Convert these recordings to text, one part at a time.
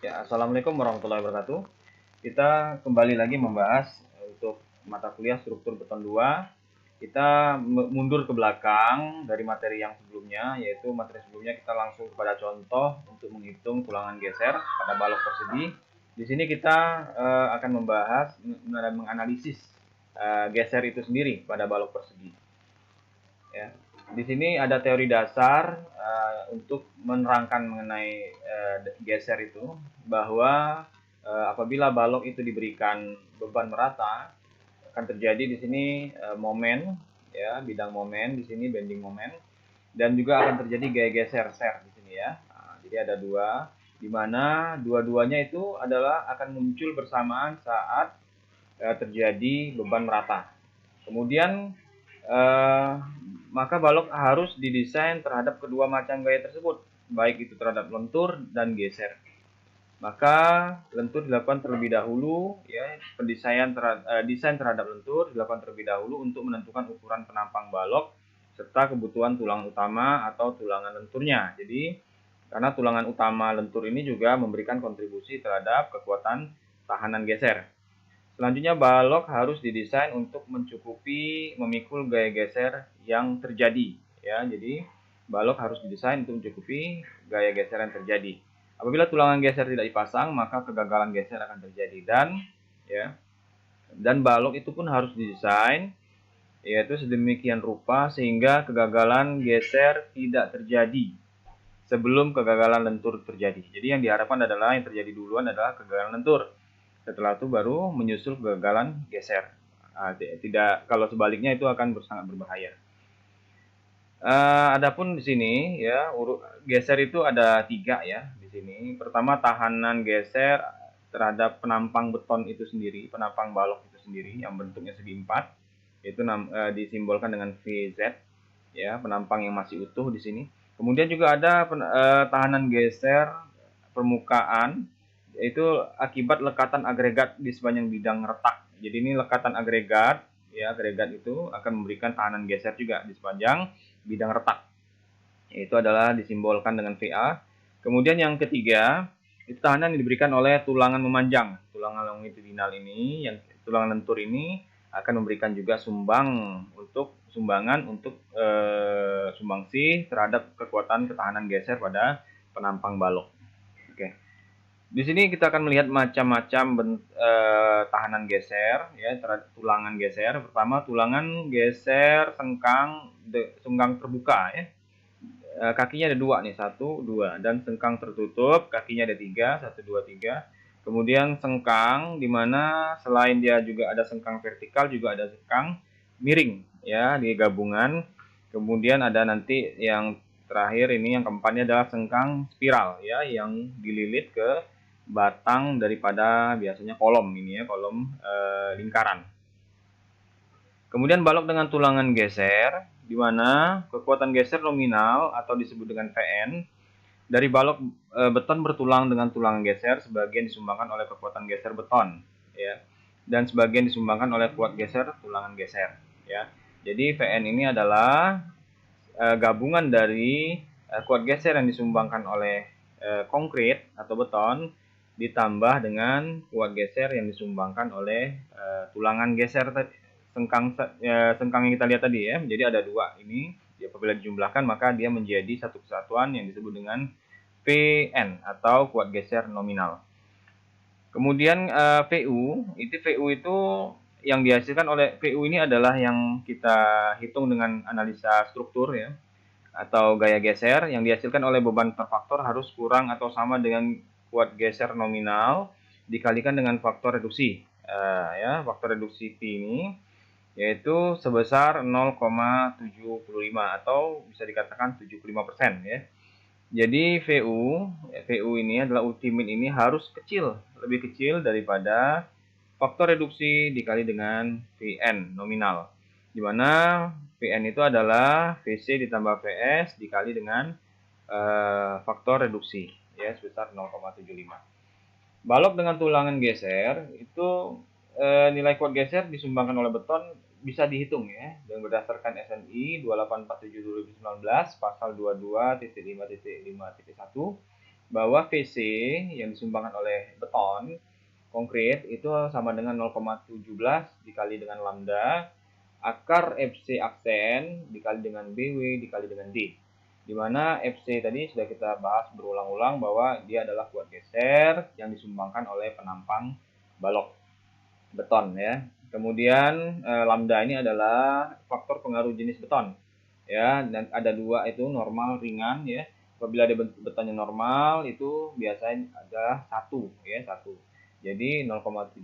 Ya, Assalamualaikum warahmatullahi wabarakatuh. Kita kembali lagi membahas untuk mata kuliah struktur beton 2. Kita mundur ke belakang dari materi yang sebelumnya, yaitu materi sebelumnya kita langsung kepada contoh untuk menghitung tulangan geser pada balok persegi. Di sini kita akan membahas dan menganalisis geser itu sendiri pada balok persegi. Ya. Di sini ada teori dasar untuk menerangkan mengenai geser itu, bahwa apabila balok itu diberikan beban merata, akan terjadi di sini momen, ya, bidang momen di sini, bending momen, dan juga akan terjadi gaya geser ser di sini, ya. Nah, jadi ada dua, di mana dua-duanya itu adalah akan muncul bersamaan saat terjadi beban merata. Kemudian eh, maka balok harus didesain terhadap kedua macam gaya tersebut, baik itu terhadap lentur dan geser. Maka lentur dilakukan terlebih dahulu, ya, desain terhadap lentur dilakukan terlebih dahulu untuk menentukan ukuran penampang balok serta kebutuhan tulang utama atau tulangan lenturnya. Jadi karena tulangan utama lentur ini juga memberikan kontribusi terhadap kekuatan tahanan geser. Selanjutnya, balok harus didesain untuk mencukupi memikul gaya geser yang terjadi. Ya, jadi balok harus didesain untuk mencukupi gaya geser yang terjadi. Apabila tulangan geser tidak dipasang, maka kegagalan geser akan terjadi, dan balok itu pun harus didesain yaitu sedemikian rupa sehingga kegagalan geser tidak terjadi sebelum kegagalan lentur terjadi. Jadi yang diharapkan adalah yang terjadi duluan adalah kegagalan lentur. Setelah itu baru menyusul kegagalan geser. Tidak, kalau sebaliknya itu akan sangat berbahaya. Adapun di sini, ya, geser itu ada 3, ya, di sini. Pertama, tahanan geser terhadap penampang beton itu sendiri, penampang balok itu sendiri yang bentuknya segi 4, itu disimbolkan dengan VZ, ya, penampang yang masih utuh di sini. Kemudian juga ada tahanan geser permukaan, yaitu akibat lekatan agregat di sepanjang bidang retak. Jadi ini lekatan agregat, ya, agregat itu akan memberikan tahanan geser juga di sepanjang bidang retak. Itu adalah disimbolkan dengan VA. Kemudian yang ketiga, itu tahanan yang diberikan oleh tulangan memanjang. Tulangan longitudinal ini, yang tulangan lentur ini akan memberikan juga sumbangan untuk sumbangsi terhadap kekuatan ketahanan geser pada penampang balok. Oke. Di sini kita akan melihat macam-macam tahanan geser, ya, terhadap tulangan geser. Pertama, tulangan geser sengkang terbuka, ya. Kakinya ada 2 nih, 1, 2, dan sengkang tertutup, kakinya ada 3, 1, 2, 3. Kemudian sengkang, di mana selain dia juga ada sengkang vertikal, juga ada sengkang miring, ya, di gabungan. Kemudian ada nanti yang terakhir ini, yang keempatnya adalah sengkang spiral, ya, yang dililit ke batang daripada biasanya kolom ini, ya, kolom lingkaran. Kemudian balok dengan tulangan geser, di mana kekuatan geser nominal atau disebut dengan Vn dari balok beton bertulang dengan tulangan geser sebagian disumbangkan oleh kekuatan geser beton, ya, dan sebagian disumbangkan oleh kuat geser tulangan geser, ya. Jadi Vn ini adalah gabungan dari kuat geser yang disumbangkan oleh konkrit atau beton ditambah dengan kuat geser yang disumbangkan oleh tulangan geser sengkang yang kita lihat tadi, ya. Jadi ada 2 ini, apabila dijumlahkan maka dia menjadi satu kesatuan yang disebut dengan Vn atau kuat geser nominal. Kemudian VU itu yang dihasilkan oleh VU ini adalah yang kita hitung dengan analisa struktur, ya, atau gaya geser yang dihasilkan oleh beban per faktor harus kurang atau sama dengan kuat geser nominal dikalikan dengan faktor reduksi. Ya, faktor reduksi P ini yaitu sebesar 0,75 atau bisa dikatakan 75%, ya. Jadi VU ini adalah ultimate ini harus kecil, lebih kecil daripada faktor reduksi dikali dengan Vn nominal, di mana Vn itu adalah Vc ditambah Vs dikali dengan faktor reduksi, ya, sebesar 0,75. Balok dengan tulangan geser itu nilai kuat geser disumbangkan oleh beton bisa dihitung, ya, dan berdasarkan SNI 2847/2019 pasal 22.5.5.1 bahwa VC yang disumbangkan oleh beton konkret itu sama dengan 0,17 dikali dengan lambda akar FC aksen dikali dengan BW dikali dengan D. Di mana FC tadi sudah kita bahas berulang-ulang bahwa dia adalah kuat geser yang disumbangkan oleh penampang balok beton ya. Kemudian lambda ini adalah faktor pengaruh jenis beton ya, dan ada dua itu normal ringan ya. Apabila ada betonnya normal itu biasanya ada satu ya, satu. Jadi 0,17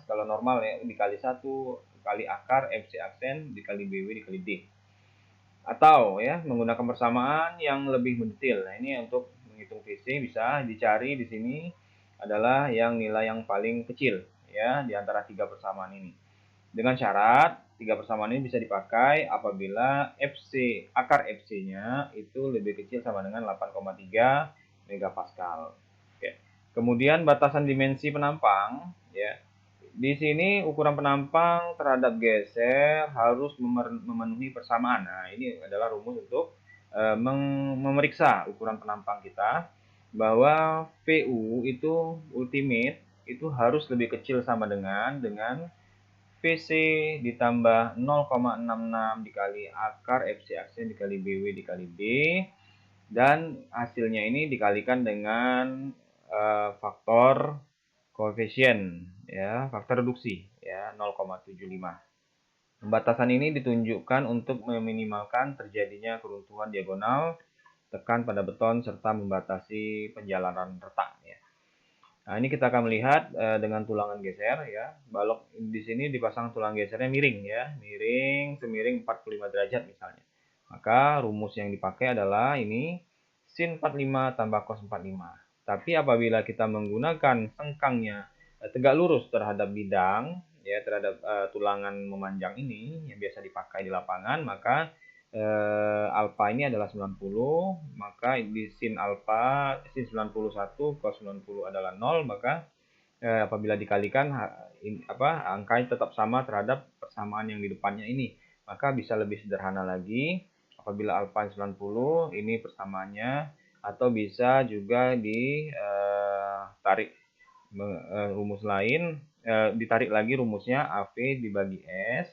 kalau normal ya dikali satu kali akar FC aksen dikali BW dikali D. Atau ya menggunakan persamaan yang lebih mendetail. Nah, ini untuk menghitung VC bisa dicari di sini adalah yang nilai yang paling kecil ya di antara tiga persamaan ini. Dengan syarat tiga persamaan ini bisa dipakai apabila akar FC-nya itu lebih kecil sama dengan 8,3 megapascal. Oke. Kemudian batasan dimensi penampang ya. Di sini ukuran penampang terhadap geser harus memenuhi persamaan. Nah, ini adalah rumus untuk memeriksa ukuran penampang kita bahwa PU itu ultimate itu harus lebih kecil sama dengan VC ditambah 0,66 dikali akar FC aksen dikali BW dikali D, dan hasilnya ini dikalikan dengan faktor koefisien ya, faktor reduksi ya 0,75. Pembatasan ini ditunjukkan untuk meminimalkan terjadinya keruntuhan diagonal tekan pada beton serta membatasi penjalanan retak ya. Nah, ini kita akan melihat dengan tulangan geser ya. Balok di sini dipasang tulang gesernya miring ya, miring semiring 45 derajat misalnya. Maka rumus yang dipakai adalah ini sin 45 tambah cos 45. Tapi apabila kita menggunakan sengkangnya tegak lurus terhadap bidang ya, terhadap tulangan memanjang ini yang biasa dipakai di lapangan, maka alfa ini adalah 90, maka di sin 91 cos 90 adalah 0, maka apabila dikalikan angkanya tetap sama terhadap persamaan yang di depannya ini, maka bisa lebih sederhana lagi apabila alfa 90 ini persamaannya, atau bisa juga ditarik rumus lain, ditarik lagi rumusnya AV dibagi S,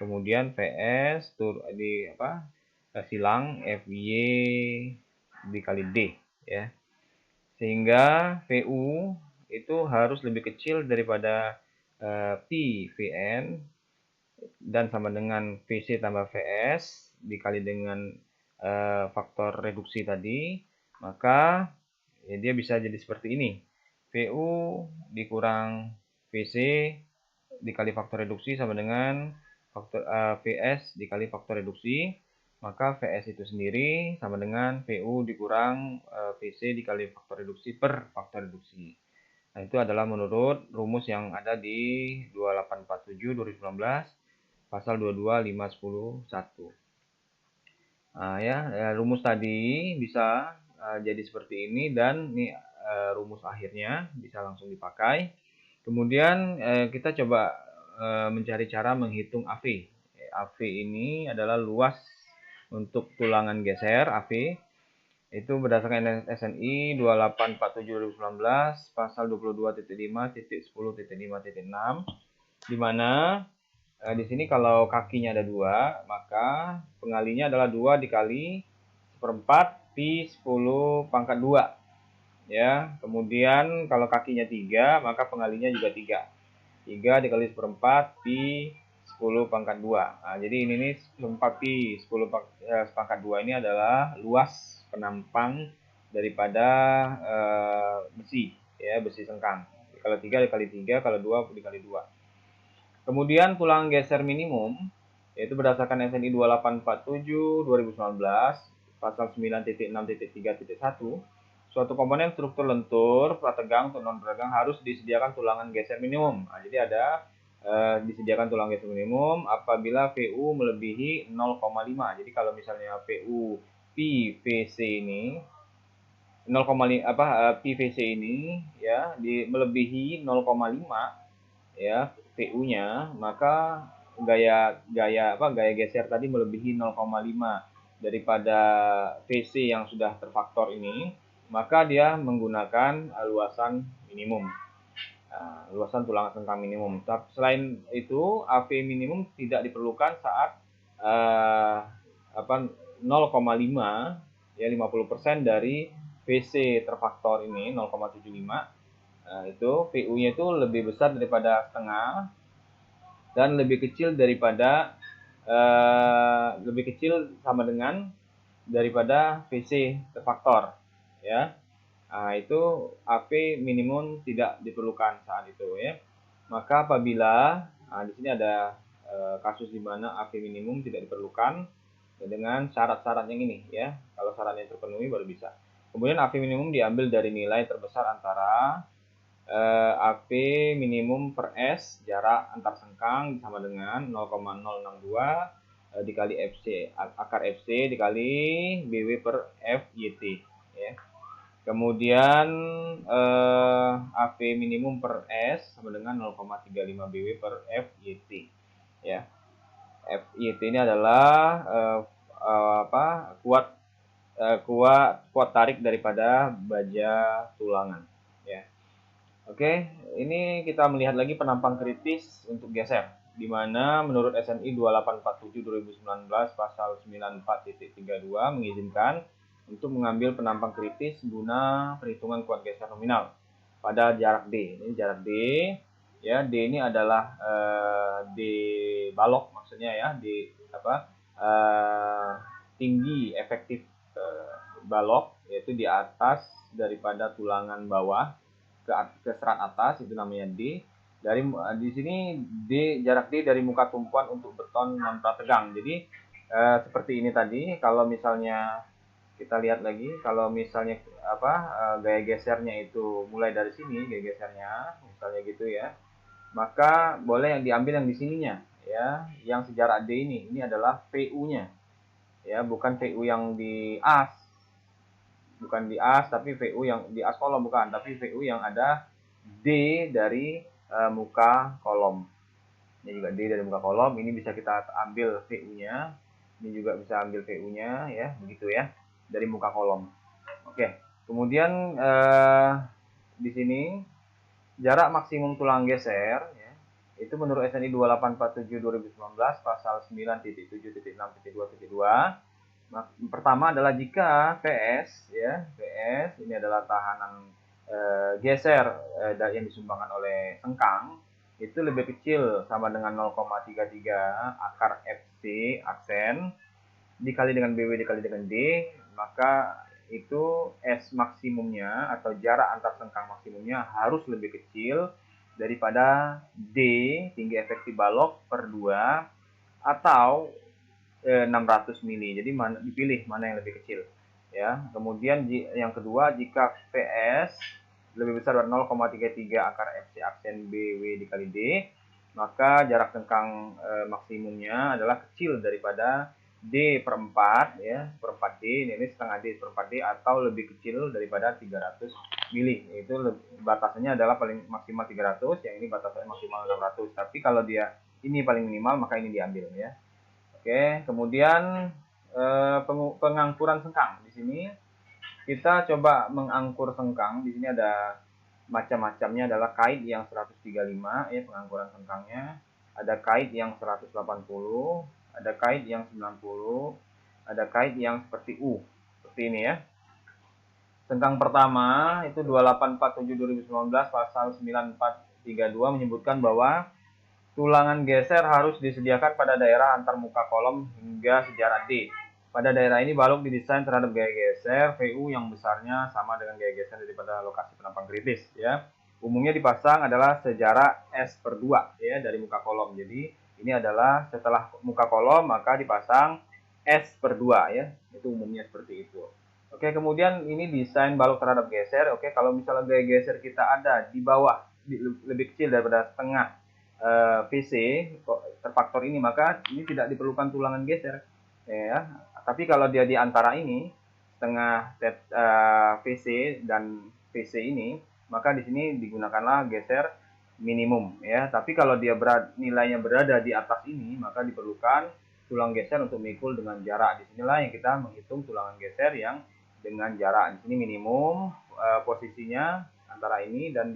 kemudian VS silang FY dikali D ya, sehingga VU itu harus lebih kecil daripada P VN dan sama dengan VC tambah VS dikali dengan faktor reduksi tadi, maka ya, dia bisa jadi seperti ini. VU dikurang VC dikali faktor reduksi sama dengan faktor VS dikali faktor reduksi, maka VS itu sendiri sama dengan VU dikurang VC dikali faktor reduksi per faktor reduksi. Nah, itu adalah menurut rumus yang ada di 2847 2019 pasal 22 5 10 1. Nah, ya, rumus tadi bisa jadi seperti ini, dan ini rumus akhirnya bisa langsung dipakai. Kemudian kita coba mencari cara menghitung AV. AV ini adalah luas untuk tulangan geser AV. Itu berdasarkan SNI 2847 2019 pasal 22.5.10.5.6, di mana di sini kalau kakinya ada 2, maka pengalinya adalah 2 dikali seperempat pi 10 pangkat 2 ya. Kemudian kalau kakinya 3, maka pengalinya juga 3. 3 dikali seperempat pi 10 pangkat 2. Nah, jadi ini nih 4 pi 10 pangkat 2 ini adalah luas penampang daripada besi ya, besi sengkang. Kalau 3 dikali 3, kalau 2 dikali 2. Kemudian tulang geser minimum yaitu berdasarkan SNI 2847 2019 pasal 9.6.3.1, suatu komponen struktur lentur prategang atau non prategang harus disediakan tulangan geser minimum. Nah, jadi ada disediakan tulang geser minimum apabila VU melebihi 0,5. Jadi kalau misalnya VU PVC ini 0,5 PVC ini ya melebihi 0,5 ya VU-nya, maka gaya geser tadi melebihi 0,5 daripada VC yang sudah terfaktor ini, maka dia menggunakan luasan minimum. Luasan tulangan sengkang minimum. Selain itu, AV minimum tidak diperlukan saat 0,5 ya 50% dari VC terfaktor ini 0,75. Itu VU-nya itu lebih besar daripada setengah dan lebih kecil daripada lebih kecil sama dengan daripada VC terfaktor ya. Itu AV minimum tidak diperlukan saat itu ya. Maka apabila di sini ada kasus di mana AV minimum tidak diperlukan dengan syarat-syarat yang ini ya. Kalau syaratnya terpenuhi baru bisa. Kemudian AV minimum diambil dari nilai terbesar antara AV minimum per S, jarak antar sengkang sama dengan 0,062 dikali FC, akar FC dikali BW per FYT ya. Kemudian AV minimum per S sama dengan 0,35 BW per FYT ya. FYT ini adalah kuat tarik daripada baja tulangan ya. Oke, ini kita melihat lagi penampang kritis untuk geser, di mana menurut SNI 2847/2019 pasal 94.32 mengizinkan untuk mengambil penampang kritis guna perhitungan kuat geser nominal pada jarak D. Ini jarak D, ya D ini adalah D balok maksudnya ya, D tinggi efektif balok, yaitu di atas daripada tulangan bawah ke serat atas, itu namanya D. Di sini D, jarak D dari muka tumpuan untuk beton non prategang. Jadi seperti ini tadi, kalau misalnya kita lihat lagi, kalau misalnya gaya gesernya itu mulai dari sini, gaya gesernya misalnya gitu ya, maka boleh yang diambil yang di sininya ya, yang sejarak D ini adalah VU-nya ya, bukan VU yang di as, tapi VU yang di as kolom, bukan, tapi VU yang ada D dari muka kolom. Ini juga D dari muka kolom. Ini bisa kita ambil VU-nya. Ini juga bisa ambil VU-nya ya, begitu ya, dari muka kolom. Oke. Kemudian di sini jarak maksimum tulang geser ya, itu menurut SNI 2847/2019 pasal 9.7.6.2.2. Pertama adalah jika VS ya, VS ini adalah tahanan geser yang disumbangkan oleh sengkang itu lebih kecil sama dengan 0,33 akar FC aksen dikali dengan BW dikali dengan D, maka itu S maksimumnya atau jarak antar sengkang maksimumnya harus lebih kecil daripada D tinggi efektif balok per 2 atau 600 mili. Jadi dipilih mana yang lebih kecil ya. Kemudian yang kedua, jika PS lebih besar dari 0,33 akar FC aksen BW dikali D, maka jarak sengkang maksimumnya adalah kecil daripada D per 4 ya, per 4 D, ini setengah D per 4 D atau lebih kecil daripada 300 mili. Itu batasannya adalah paling maksimal 300, yang ini batasannya maksimal 600. Tapi kalau dia ini paling minimal, maka ini diambil ya. Oke, kemudian pengangkuran sengkang. Di sini kita coba mengangkur sengkang. Di sini ada macam-macamnya, adalah kait yang 135 ya pengangkuran sengkangnya. Ada kait yang 180, ada kait yang 90, ada kait yang seperti U. Seperti ini ya. Sengkang pertama itu 2847/2019 pasal 9432 menyebutkan bahwa tulangan geser harus disediakan pada daerah antar muka kolom hingga sejarak D. Pada daerah ini balok didesain terhadap gaya geser VU yang besarnya sama dengan gaya geser daripada lokasi penampang kritis ya. Umumnya dipasang adalah sejarak S per 2 ya dari muka kolom. Jadi ini adalah setelah muka kolom maka dipasang S per 2 ya. Itu umumnya seperti itu. Oke, kemudian ini desain balok terhadap geser. Oke, kalau misalnya gaya geser kita ada di bawah lebih kecil daripada setengah VC terfaktor ini, maka ini tidak diperlukan tulangan geser ya. Tapi kalau dia di antara ini setengah VC dan VC ini, maka di sini digunakanlah geser minimum ya. Tapi kalau dia nilainya berada di atas ini, maka diperlukan tulang geser untuk memikul dengan jarak. Disinilah yang kita menghitung tulangan geser yang dengan jarak. Di sini minimum posisinya antara ini dan